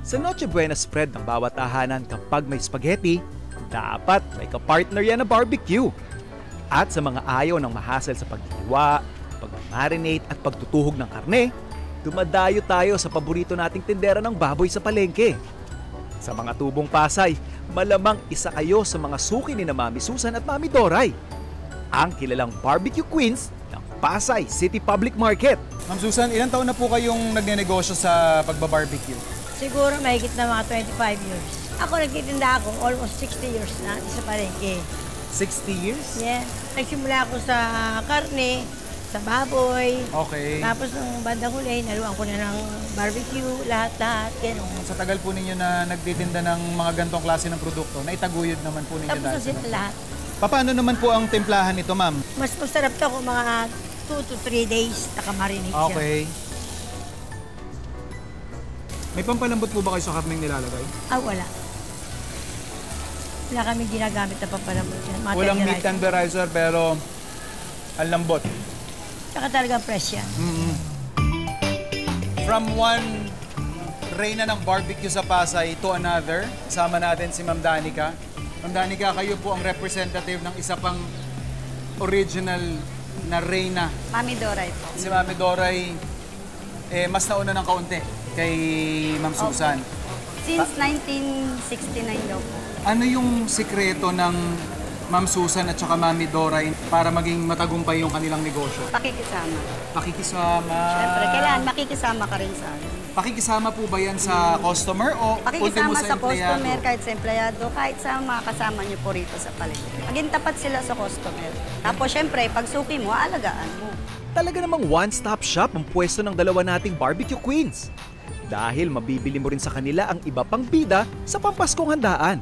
Sa Noche Buena spread ng bawat tahanan kapag may spaghetti, dapat may kapartner yan na barbecue. At sa mga ayaw ng mahasel sa paghiwa, pag-marinate at pagtutuhog ng karne, dumadayo tayo sa paborito nating tindera ng baboy sa palengke. Sa mga tubong Pasay, malamang isa kayo sa mga suki ni na Mami Susan at Mami Doray, ang kilalang barbecue queens ng Pasay City Public Market. Ma'am Susan, ilang taon na po kayong nagnenegosyo sa pagbabarbecue? Siguro mahigit na mga 25 years. Ako nagtitinda ako, almost 60 years na sa palengke. 60 years? Yeah. Nagsimula ako sa karne, sa baboy. Okay. Tapos nung bandang huli, naluan ko na ng barbecue, lahat-lahat, gano'n. Sa tagal po ninyo na nagtitinda ng mga gantong klase ng produkto, naitaguyod naman po ninyo Tapos na dahil sa sila lahat. Paano naman po ang timplahan nito, ma'am? Mas masarap to kung mga 2 to 3 days nakamarinate siya. Okay. May pampalambot po ba kayo sa karneng nilalagay? Wala. Wala kami ginagamit na pampalambot yan. Walang meat tenderizer pero ang lambot. Tsaka talagang fresh yan. From one reyna ng barbecue sa Pasay to another, kasama natin si Ma'am Danica. Ma'am Danica, kayo po ang representative ng isa pang original na reyna. Mami Doray po. Si Mami Doray, mas nauna ng kaunti kay Ma'am Susan. Since 1969 daw po. Ano yung sikreto ng Ma'am Susan at saka Mami Doray para maging matagumpay yung kanilang negosyo? Pakikisama. Pakikisama. Siyempre, kailangan makikisama ka rin sa akin. Pakikisama po ba yan sa customer o ultimo Pakikisama sa sa empleyado? customer, kahit sa empleyado, kahit sa mga kasama niyo po rito sa palengke. Maging tapat sila sa customer. Tapos, siyempre, pag suki mo, alagaan mo. Talaga namang one-stop shop ang pwesto ng dalawa nating barbecue queens. Dahil mabibili mo rin sa kanila ang iba pang bida sa pampaskong handaan.